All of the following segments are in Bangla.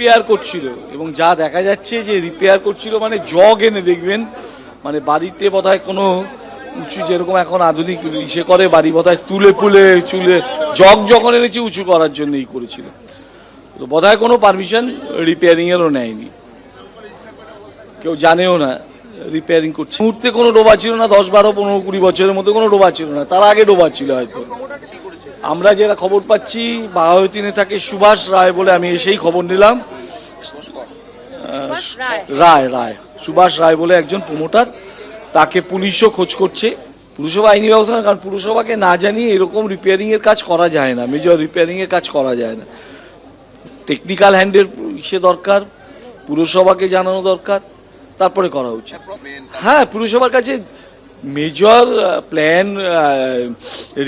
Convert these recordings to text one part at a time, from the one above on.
রিপেয়ার করছিল এবং যা দেখা যাচ্ছে যে রিপেয়ার করছিল মানে জগ এনে দেখবেন, মানে বাড়িতে বোধহয় কোনো উঁচু যেরকম এখন আধুনিক ইসে করে বাড়ি বোধহয় তুলে পুলে চুলে জগ যখন এনেছে উঁচু করার জন্যই করেছিল, তো বোধহয় কোনো পারমিশন রিপেয়ারিং এরও নেয়নি, কেউ জানেও না রিপেয়ারিং করছে। মুহূর্তে কোনো ডোবা ছিল না, 10, 12, 15, 20 বছরের মধ্যে কোনো ডোবা ছিল না, তার আগে ডোবা ছিল হয়তো। আমরা যেটা খবর পাচ্ছি বাঘাযতীনে থাকে সুভাষ রায় বলে, আমি এসেই খবর নিলাম, সুভাষ রায় বলে একজন প্রমোটার, তাকে পুলিশও খোঁজ করছে, পুরসভা আইনি ব্যবস্থা, কারণ পুরসভাকে না জানিয়ে এরকম রিপেয়ারিং এর কাজ করা যায় না, মেজর রিপেয়ারিং এর কাজ করা যায় না। টেকনিক্যাল হ্যান্ডের ইসে দরকার, পুরসভাকে জানানো দরকার, তারপরে করা উচিত। হ্যাঁ, পুরসভার কাছে মেজর প্ল্যান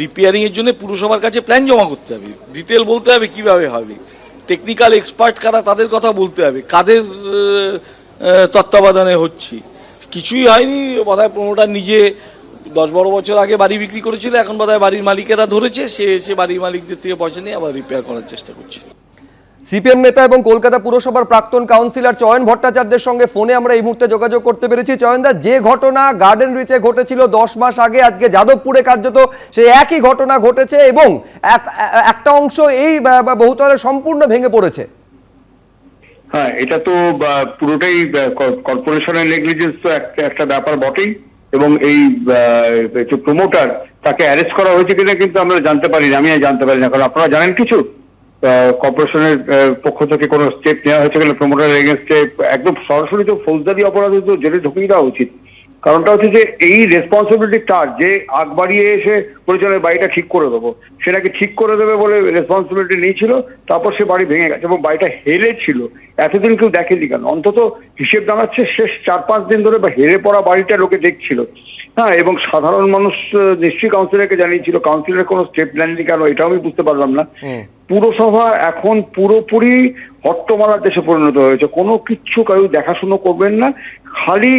রিপেয়ারিং এর জন্য পুরসভার কাছে প্ল্যান জমা করতে হবে, ডিটেল বলতে হবে কিভাবে হবে, টেকনিক্যাল এক্সপার্ট কারা তাদের কথা বলতে হবে, কাদের তত্ত্বাবধানে হচ্ছে। কিছুই হয়নি, বোধহয় প্রমোটার নিজে 10-12 বছর আগে বাড়ি বিক্রি করেছিল, এখন বোধহয় বাড়ির মালিকেরা ধরেছে, সে এসে বাড়ির মালিকদের থেকে পয়সা নিয়ে আবার রিপেয়ার করার চেষ্টা করছে। সিপিএম নেতা এবং কলকাতা পুরসভার প্রাক্তন কাউন্সিলর চয়ন ভট্টাচার্যের সঙ্গে ফোনে আমরা এই মুহূর্তে যোগাযোগ করতে পেরেছি। চয়নদা, যে ঘটনা গার্ডেন রিচে ঘটেছিল 10 মাস আগে, আজকে যাদবপুরে কার্যত সেই একই ঘটনা ঘটেছে এবং একটা অংশ এই বহুতলে সম্পূর্ণ ভেঙে পড়েছে। হ্যাঁ, এটা তো পুরোটাই কর্পোরেশনের নেগলিজেন্স, তো একটা ব্যাপার বটেই, এবং এই যে প্রমোটার তাকে অ্যারেস্ট করা হয়েছে কিনা কিন্তু আমরা জানতে পারি না, আমি জানতে পারি না, কারণ আপনারা জানেন কিছু কর্পোরেশনের পক্ষ থেকে কোনো স্টেপ নেওয়া হয়েছে গেলে প্রমোটারের এগেনস্টে একদম সরাসরি তো ফৌজদারি অপরাধে তো জেলে ঢুকিয়ে দেওয়া উচিত। কারণটা হচ্ছে যে এই রেসপন্সিবিলিটি তার, যে আগ বাড়িয়ে এসে পরিচালনের বাড়িটা ঠিক করে দেবো, সেটাকে ঠিক করে দেবে বলে রেসপন্সিবিলিটি নিয়েছিল, তারপর সে বাড়ি ভেঙে গেছে এবং বাড়িটা হেলে ছিল। এতদিন কেউ দেখেনি কেন? অন্তত হিসেব জানাচ্ছে শেষ 4-5 দিন ধরে বা হেরে পড়া বাড়িটা লোকে দেখছিল। হ্যাঁ, এবং সাধারণ মানুষ নিশ্চয়ই কাউন্সিলরকে জানিয়েছিল, কাউন্সিলরের কোনো স্টেপ নেননি কেন এটাও আমি বুঝতে পারলাম না। পুরসভা এখন পুরোপুরি হট্টমালার দেশে পরিণত হয়েছে, কোনো কিচ্ছু কারো দেখাশুনো করবেন না, খালি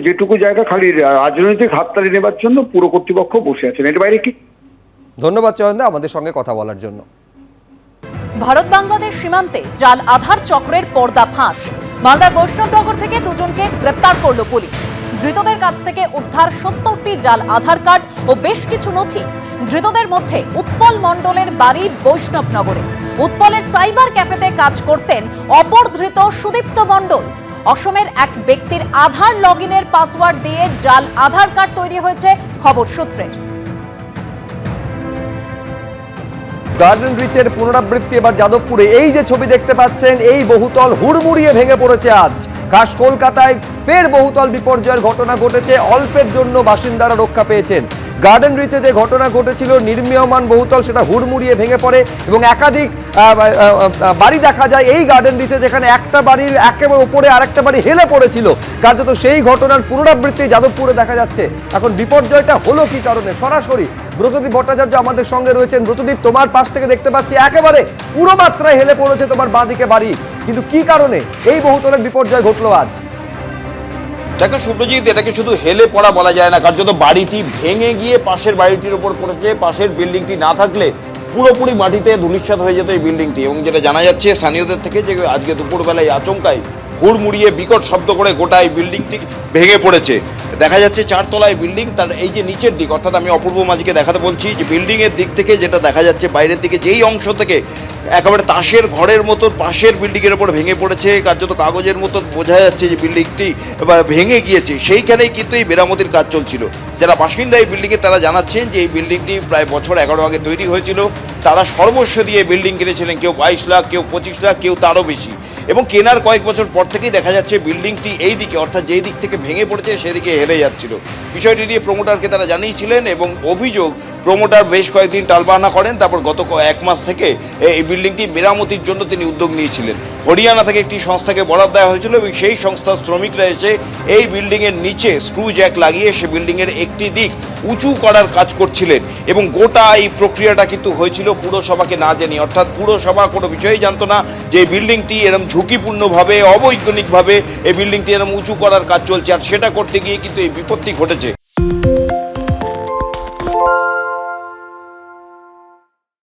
যেটুকু জায়গা খালি রাজনৈতিক হাততালি নেবার জন্য পুরো কর্তৃপক্ষ বসে আছেন, এর বাইরে কি? ধন্যবাদ চয়নদা আমাদের সঙ্গে কথা বলার জন্য। ভারত বাংলাদেশ সীমান্তে জাল আধার চক্রের পর্দা ফাঁস। মালদার বৈষ্ণবনগর থেকে দুজনকে গ্রেপ্তার করল পুলিশ। ধৃতদের কাছ থেকে উদ্ধার 70টি জাল আধার কার্ড ও বেশ কিছু নথি। ধৃতদের মধ্যে উৎপল মণ্ডলের বাড়ি বৈষ্ণবনগরে। উৎপলের সাইবার ক্যাফেতে কাজ করতেন অপর ধৃত সুদীপ্ত মণ্ডল। অসমের এক ব্যক্তির আধার লগইনের পাসওয়ার্ড দিয়ে জাল আধার কার্ড তৈরি হয়েছে খবর সূত্রের। গার্ডেন রিচের পুনরাবৃত্তি এবার যাদবপুরে। এই যে ছবি দেখতে পাচ্ছেন, এই বহুতল হুড়মুড়িয়ে ভেঙে পড়েছে আজ। খাস কলকাতায় ফের বহুতল বিপর্যয়ের ঘটনা ঘটেছে, অল্পের জন্য বাসিন্দারা রক্ষা পেয়েছেন। গার্ডেন রিচে যে ঘটনা ঘটেছিল নির্মীয়মান বহুতল, সেটা হুড়মুড়িয়ে ভেঙে পড়ে এবং একাধিক বাড়ি দেখা যায় এই গার্ডেন রিচে, যেখানে একটা বাড়ির একেবারে উপরে আরেকটা বাড়ি হেলে পড়েছিল। কার্যত সেই ঘটনার পুনরাবৃত্তি যাদবপুরে দেখা যাচ্ছে। এখন বিপর্যয়টা হলো কি কারণে? সরাসরি ব্রতদীপ ভট্টাচার্য আমাদের সঙ্গে রয়েছেন। ব্রতদীপ, তোমার পাশ থেকে দেখতে পাচ্ছি একেবারে পুরো মাত্রায় হেলে পড়েছে তোমার বাঁদিকে বাড়ি, কিন্তু কি কারণে এই বহুতলের বিপর্যয় ঘটলো আজ? দেখো শুভ্রজিৎ, এটাকে শুধু হেলে পড়া বলা যায় না, কার্যত বাড়িটি ভেঙে গিয়ে পাশের বাড়িটির উপর পড়েছে। পাশের বিল্ডিংটি না থাকলে পুরোপুরি মাটিতে ধূলিসাৎ হয়ে যেত এই বিল্ডিংটি। এবং যেটা জানা যাচ্ছে স্থানীয়দের থেকে, যে আজকে দুপুরবেলায় আচমকায় হুড়মুড়িয়ে বিকট শব্দ করে গোটা এই বিল্ডিংটি ভেঙে পড়েছে। দেখা যাচ্ছে 4 তলায় বিল্ডিং, তার এই যে নিচের দিক, অর্থাৎ আমি অপূর্ব মাঝিকে দেখাতে বলছি যে বিল্ডিং এর দিক থেকে যেটা দেখা যাচ্ছে বাইরের দিকে, যেই অংশ থেকে একেবারে তাসের ঘরের মতো পাশের বিল্ডিং এর উপর ভেঙে পড়েছে, কার্যত কাগজের মতো বোঝা যাচ্ছে যে বিল্ডিংটি ভেঙে গিয়েছে। সেইখানেই কিন্তু এই মেরামতির কাজ চলছিল। যারা বাসিন্দা এই বিল্ডিং এ তারা জানাচ্ছেন যে এই বিল্ডিংটি প্রায় বছর 11 আগে তৈরি হয়েছিল। তারা সর্বস্ব দিয়ে বিল্ডিং কিনেছিলেন, কেউ 22 লাখ, কেউ 25 লাখ, কেউ তারও বেশি। এবং কেনার কয়েক বছর পর থেকেই দেখা যাচ্ছে বিল্ডিংটি এই দিকে, অর্থাৎ যেই দিক থেকে ভেঙে পড়েছে সেদিকে হেলে যাচ্ছিল। বিষয়টি নিয়ে প্রমোটারকে তারা জানিয়েছিলেন এবং অভিযোগ প্রমোটার বেশ কয়েকদিন টালবাহানা করেন। তারপর গত 1 মাস থেকে এই বিল্ডিংটি মেরামতির জন্য তিনি উদ্যোগ নিয়েছিলেন। হরিয়ানা থেকে একটি সংস্থাকে বরাদ দেওয়া হয়েছিল এবং সেই সংস্থার শ্রমিকরা এসে এই বিল্ডিংয়ের নিচে স্ক্রু জ্যাক লাগিয়ে সে বিল্ডিংয়ের একটি দিক উঁচু করার কাজ করছিলেন। এবং গোটা এই প্রক্রিয়াটা কিন্তু হয়েছিল পুরসভাকে না জানিয়ে, অর্থাৎ পুরসভা কোনো বিষয়ই জানতো না যে এই বিল্ডিংটি এরম ঝুঁকিপূর্ণভাবে, অবৈজ্ঞানিকভাবে এই বিল্ডিংটি এরম উঁচু করার কাজ চলছে, আর সেটা করতে গিয়ে কিন্তু এই বিপত্তি ঘটেছে।